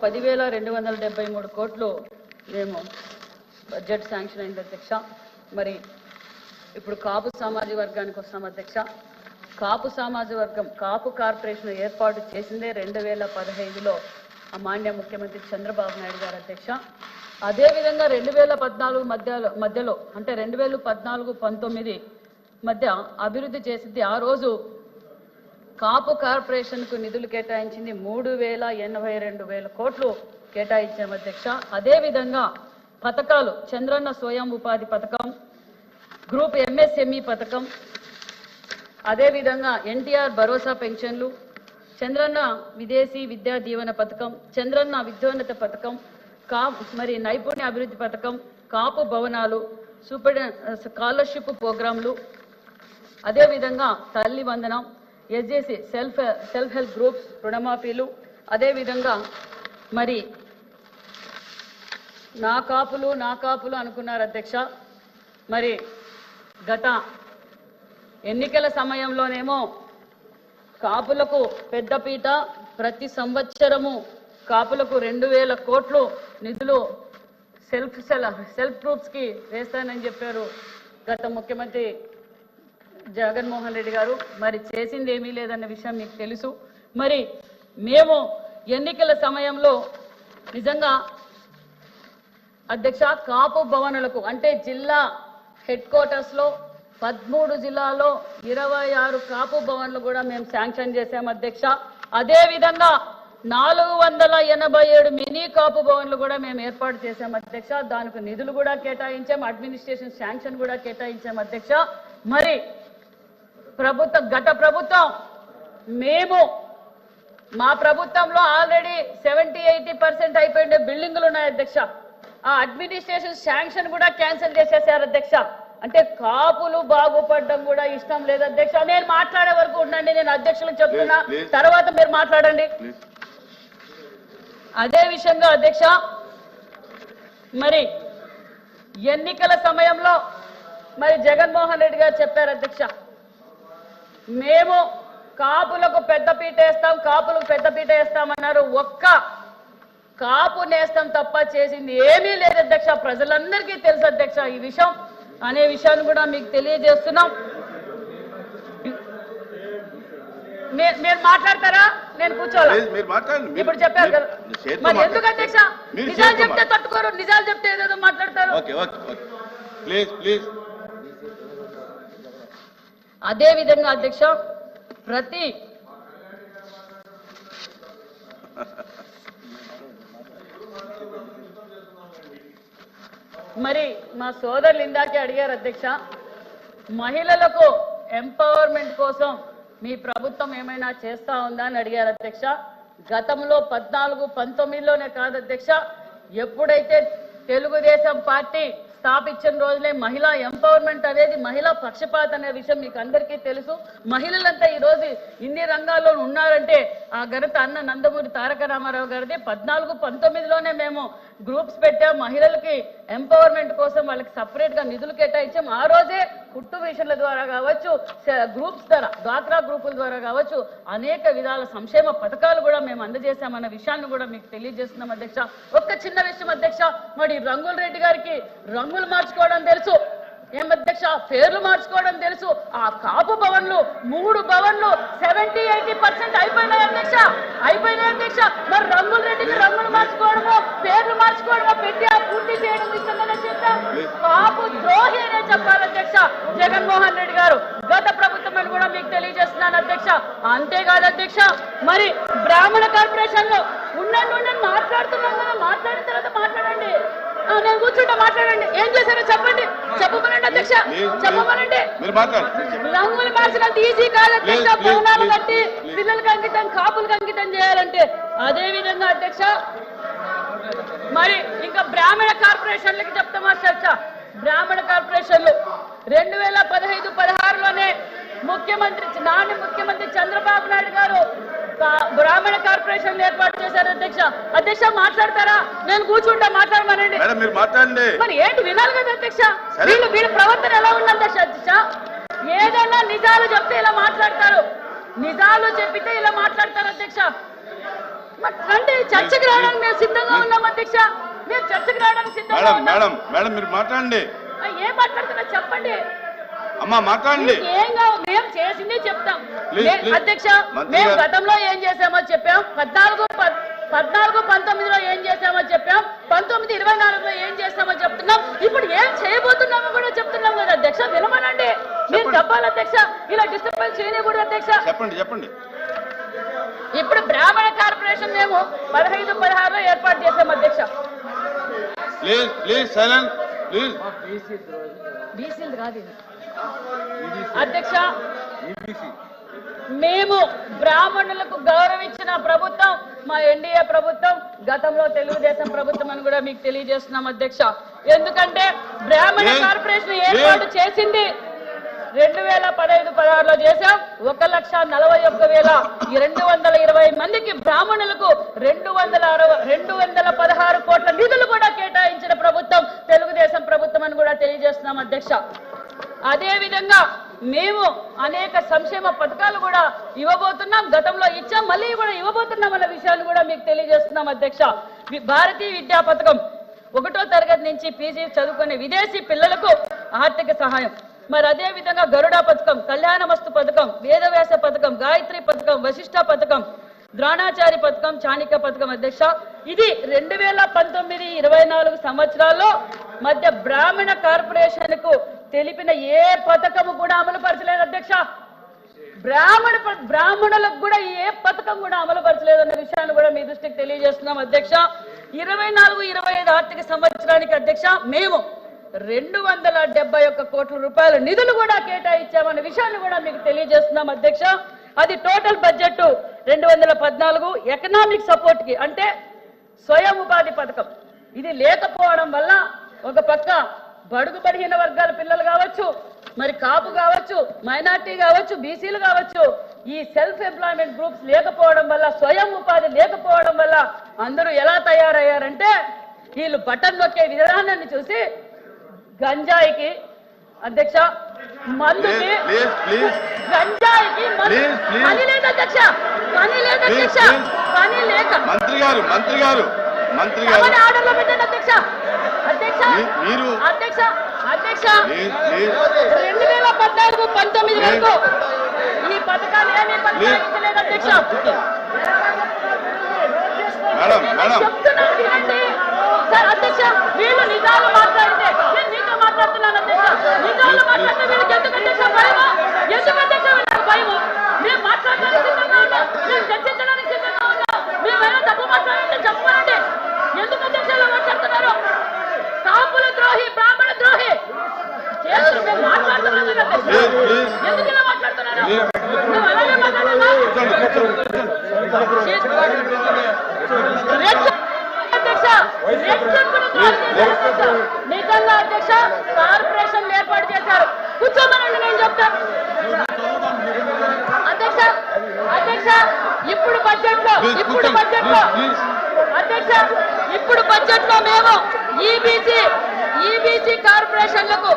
10,273 కోట్లు మేము budget sanction అయింది అధ్యక్ష. మరి ఇప్పుడు కాపు సామాజిక వర్గానికి వస్తాం అధ్యక్ష. కాపు సామాజిక వర్గం కాపు కార్పొరేషన్ ఏర్పాటు చేసిందే 2015లో మాన్య ముఖ్యమంత్రి చంద్రబాబు నాయుడు గారు అధ్యక్ష. అదేవిధంగా 2014 మధ్యలో అంటే 2014-19 మధ్య అభివృద్ధి చేసింది. ఆ రోజు కాపు కార్పొరేషన్కు నిధులు కేటాయించింది 3,82,000 కోట్లు కేటాయించాం అధ్యక్ష. అదేవిధంగా పథకాలు చంద్రన్న స్వయం ఉపాధి పథకం, గ్రూప్ ఎంఎస్ఎంఈ పథకం, అదేవిధంగా ఎన్టీఆర్ భరోసా పెన్షన్లు, చంద్రన్న విదేశీ విద్యా దీవెన పథకం, చంద్రన్న విద్యోన్నత పథకం, మరి నైపుణ్య అభివృద్ధి పథకం, కాపు భవనాలు, స్కాలర్షిప్ ప్రోగ్రాంలు, అదేవిధంగా తల్లి వందనం, ఎస్జేసి సెల్ఫ్ హెల్ప్ గ్రూప్స్ రుణమాఫీలు, అదేవిధంగా మరి నా కాపులు అనుకున్నారు అధ్యక్ష. మరి గత ఎన్నికల సమయంలోనేమో కాపులకు పెద్దపీట, ప్రతి సంవత్సరము కాపులకు 2,000 కోట్లు నిధులు సెల్ఫ్ గ్రూప్స్కి వేస్తానని చెప్పారు గత ముఖ్యమంత్రి జగన్మోహన్ రెడ్డి గారు. మరి చేసింది ఏమీ లేదన్న విషయం మీకు తెలుసు. మరి మేము ఎన్నికల సమయంలో నిజంగా అధ్యక్ష కాపు భవనాలకు అంటే జిల్లా హెడ్ క్వార్టర్స్లో 13 జిల్లాల్లో 26 కాపు భవన్లు కూడా మేము శాంక్షన్ చేశాం అధ్యక్ష. అదేవిధంగా 487 మినీ కాపు భవన్లు కూడా మేము ఏర్పాటు చేశాం అధ్యక్ష. దానికి నిధులు కూడా కేటాయించాం, అడ్మినిస్ట్రేషన్ శాంక్షన్ కూడా కేటాయించాం అధ్యక్ష. మరి గత ప్రభుత్వం మా ప్రభుత్వంలో ఆల్రెడీ 70-80% అయిపోయిండే బిల్డింగులు ఉన్నాయి అధ్యక్ష. ఆ అడ్మినిస్ట్రేషన్ శాంక్షన్ కూడా క్యాన్సిల్ చేసేసారు అధ్యక్ష. అంటే కాపులు బాగుపడడం కూడా ఇష్టం లేదు అధ్యక్ష. నేను మాట్లాడే వరకు ఉండండి, నేను అధ్యక్షులకు చెప్తున్నా, తర్వాత మీరు మాట్లాడండి. అదే విషయంగా అధ్యక్ష, మరి ఎన్నికల సమయంలో మరి జగన్మోహన్ రెడ్డి గారు చెప్పారు అధ్యక్ష, మేము కాపులకు పెద్దపీట వేస్తామన్నారు. ఒక్క కాపు నేస్తం తప్ప చేసింది ఏమీ లేదు అధ్యక్ష. ప్రజలందరికీ తెలుసు అధ్యక్ష ఈ విషయం అనే విషయాన్ని కూడా మీకు తెలియజేస్తున్నాం. మీరు మాట్లాడతారా? నేను కూర్చోవాలి. ఇప్పుడు చెప్పారు కదా, మరి ఎందుకు అధ్యక్ష నిజాలు చెప్తే తట్టుకోరు, నిజాలు చెప్తే ఏదేదో మాట్లాడతారు. అదే విధంగా అధ్యక్ష మరి మా సోదరులు ఇందాకే అడిగారు అధ్యక్ష, మహిళలకు ఎంపవర్మెంట్ కోసం మీ ప్రభుత్వం ఏమైనా చేస్తా ఉందా అని అడిగారు అధ్యక్ష. గతంలో 14-19లోనే కాదు అధ్యక్ష, ఎప్పుడైతే తెలుగుదేశం పార్టీ స్థాపించిన రోజులే మహిళా ఎంపవర్మెంట్ అనేది, మహిళా పక్షపాత అనే విషయం మీకు అందరికీ తెలుసు. మహిళలంతా ఈరోజు ఇన్ని రంగాల్లో ఉన్నారంటే ఆ ఘనత అన్న నందమూరి తారక రామారావు గారిది. 14-19లోనే మేము గ్రూప్స్ పెట్టాం, మహిళలకి ఎంపవర్మెంట్ కోసం వాళ్ళకి సపరేట్గా నిధులు కేటాయించాం. ఆ రోజే కుట్టు మిషన్ల ద్వారా కావచ్చు, గ్రూప్స్ ద్వారా డ్వాక్రా గ్రూపుల ద్వారా కావచ్చు, అనేక విధాల సంక్షేమ పథకాలు కూడా మేము అందజేశామన్న విషయాన్ని కూడా మీకు తెలియజేస్తున్నాం అధ్యక్ష. ఒక్క చిన్న విషయం అధ్యక్ష, మరి రంగుల రెడ్డి గారికి రంగులు మార్చుకోవడం తెలుసు, ఏం అధ్యక్ష పేర్లు మార్చుకోవడం తెలుసు. ఆ కాపు భవన్లు 3 భవన్లు 70-80% అయిపోయినాయి అధ్యక్ష. మరి రంగుల రెడ్డికి రంగులు మార్చుకోవడమో పేర్లు మార్చుకోవడమో పెట్టి ఆ పూర్తి చేయడం ఇష్టమనే చెప్తా కాపు ద్రోహి అనే చెప్పాలి అధ్యక్ష జగన్మోహన్ రెడ్డి గారు. గత ప్రభుత్వం అని కూడా మీకు తెలియజేస్తున్నాను అధ్యక్ష. అంతేకాదు అధ్యక్ష, మరి బ్రాహ్మణ కార్పొరేషన్ లో ఉండండి మాట్లాడుతున్నాం కదా, మాట్లాడిన తర్వాత మాట్లాడండి. నేను కూర్చుంటా, మాట్లాడండి. ఏం చేశారో చెప్పమనండి అధ్యక్ష, చెప్పమనండి. రంగులు మార్చినంత ఈజీ కాదు అధ్యక్ష, భవనాలు కట్టి పిల్లలకు అంకితం, కాపులకు అంకితం చేయాలంటే. అదే విధంగా అధ్యక్ష, మరి ఇంకా బ్రాహ్మణ కార్పొరేషన్లకి చెప్తామా అధ్యక్ష, బ్రాహ్మణ కార్పొరేషన్లు 2015-16లోనే ముఖ్యమంత్రి చంద్రబాబు నాయుడు గారు బ్రాహ్మణ కార్పొరేషన్ ఏర్పాటు చేశారు అధ్యక్ష. మాట్లాడతారా? నేను కూర్చుంటా, మాట్లాడమనండి. మరి ఏంటి వినాలి కదా అధ్యక్ష, వీళ్ళ ప్రవర్తన ఎలా ఉంది అధ్యక్ష? ఏదైనా నిజాలు చెప్తే ఇలా మాట్లాడతారు, నిజాలు చెప్పితే ఇలా మాట్లాడతారు అధ్యక్ష. రండి, చర్చకు రావడానికి మేము సిద్ధంగా ఉన్నాం అధ్యక్ష. మేము చర్చకు రావడానికి సిద్ధంగా ఉన్నాం. మేడం మీరు మాట్లాడండి. ఏం మాట్లాడుతున్నా చెప్పండి. అమ్మా మాట్లాడండి. ఏం కావు, మేము చేసిందే చెప్తాం అధ్యక్ష. మేము గతంలో ఏం చేసామో చెప్పాం, 14-19లో ఏం చేసామో చెప్పాం, 19-24లో ఏం చేస్తామో చెప్తున్నాం, ఇప్పుడు ఏం చేయబోతున్నామో కూడా చెప్తున్నాం కదా అధ్యక్ష. వినమనండి, మీరు చెప్పాలి అధ్యక్ష. ఇలా డిస్టర్బెన్స్ చేయకూడదు అధ్యక్ష. చెప్పండి. ఇప్పుడు బ్రాహ్మణ కార్పొరేషన్ మేము 15-16లో ఏర్పాటు చేసాం అధ్యక్ష. Please silent please. బీసీలు కాదు అధ్యక్ష. మేము బ్రాహ్మణులకు గౌరవించిన ప్రభుత్వం మా ఎన్డీఏ ప్రభుత్వం, గతంలో తెలుగుదేశం ప్రభుత్వం అని కూడా మీకు తెలియజేస్తున్నాం అధ్యక్ష. ఎందుకంటే బ్రాహ్మణ కార్పొరేషన్ ఏర్పాటు చేసింది 2015-16లో చేశాం. 1,41,220 మందికి బ్రాహ్మణులకు 216 కోట్ల నిధులు కూడా కేటాయించిన ప్రభుత్వం తెలుగుదేశం ప్రభుత్వం అని కూడా తెలియజేస్తున్నాం అధ్యక్ష. అదే విధంగా మేము అనేక సంక్షేమ పథకాలు కూడా ఇవ్వబోతున్నాం. గతంలో ఇచ్చాం, మళ్ళీ కూడా ఇవ్వబోతున్నాం అన్న విషయాన్ని కూడా మీకు తెలియజేస్తున్నాం అధ్యక్ష. భారతీయ విద్యా పథకం 1వ తరగతి నుంచి పీజీ చదువుకునే విదేశీ పిల్లలకు ఆర్థిక సహాయం. మరి అదే విధంగా గరుడ పథకం, కళ్యాణమస్తు పథకం, వేదవ్యాస పథకం, గాయత్రి పథకం, వశిష్ఠ పథకం, ద్రోణాచారి పథకం, చాణిక్య పథకం అధ్యక్ష. ఇది 2019-24 సంవత్సరాల్లో మధ్య బ్రాహ్మణ కార్పొరేషన్ కు తెలిపిన ఏ పథకము కూడా అమలు పరచలేదు అధ్యక్ష. బ్రాహ్మణులకు కూడా ఏ పథకం కూడా అమలు పరచలేదన్న విషయాన్ని కూడా మీ దృష్టికి తెలియజేస్తున్నాం అధ్యక్ష. 24-25 ఆర్థిక సంవత్సరానికి అధ్యక్ష మేము 271 కోట్ల రూపాయల నిధులు కూడా కేటాయించామన్న విషయాన్ని కూడా మీకు తెలియజేస్తున్నాం అధ్యక్ష. అది టోటల్ బడ్జెట్ 214. ఎకనామిక్ సపోర్ట్ కి అంటే స్వయం ఉపాధి పథకం ఇది లేకపోవడం వల్ల ఒక పక్క బడుగు బడిహీన వర్గాల పిల్లలు కావచ్చు, మరి కాపు కావచ్చు, మైనార్టీ కావచ్చు, బీసీలు కావచ్చు, ఈ సెల్ఫ్ ఎంప్లాయ్మెంట్ గ్రూప్స్ లేకపోవడం వల్ల, స్వయం ఉపాధి లేకపోవడం వల్ల అందరూ ఎలా తయారయ్యారంటే వీళ్ళు బటన్ నొక్కే విధానాన్ని చూసి గంజాయికి అధ్యక్ష, మందుకి, గంజాయికి పని లేదు అధ్యక్ష, పని లేదు అధ్యక్ష, పని లేక మంత్రి గారు ఆర్డర్లో పెట్టండి అధ్యక్ష. అధ్యక్ష 2014-19 వరకు ఈ పథకాలు ఏమీ కొనసాగించలేదు అధ్యక్ష. చెప్తున్నాను వినండి సార్. అధ్యక్ష వీళ్ళు నిజాలు మాట్లాడితే నేను మీతో మాట్లాడుతున్నాను అధ్యక్ష. నిజాలు మాట్లాడితే వీళ్ళకి ఎందుకు అధ్యక్ష భయము? ఎందుకు అధ్యక్ష వీళ్ళకి భయము? మేము మాట్లాడడానికి సిద్ధంగా ఉన్నాం, మేము చర్చించడానికి సిద్ధంగా ఉన్నాం. మేమైనా తప్పు మాట్లాడంటే చెప్పనండి. ఎందుకు అధ్యక్ష ఇలా మాట్లాడుతున్నారు? కాపుల ద్రోహి, బ్రాహ్మణ ద్రోహి చేతులు మేము మాట్లాడుతున్నాం కదా అధ్యక్ష. ఎందుకు ఇలా మాట్లాడుతున్నారు? మేము అలాగే మాట్లాడాలా నిజంగా అధ్యక్ష కార్పొరేషన్ ఏర్పాటు చేశారు. కూర్చోమనండి నేను చెప్తాను అధ్యక్ష. ఇప్పుడు బడ్జెట్ లో అధ్యక్ష ఇప్పుడు బడ్జెట్ లో మేము ఈబీసీ కార్పొరేషన్లకు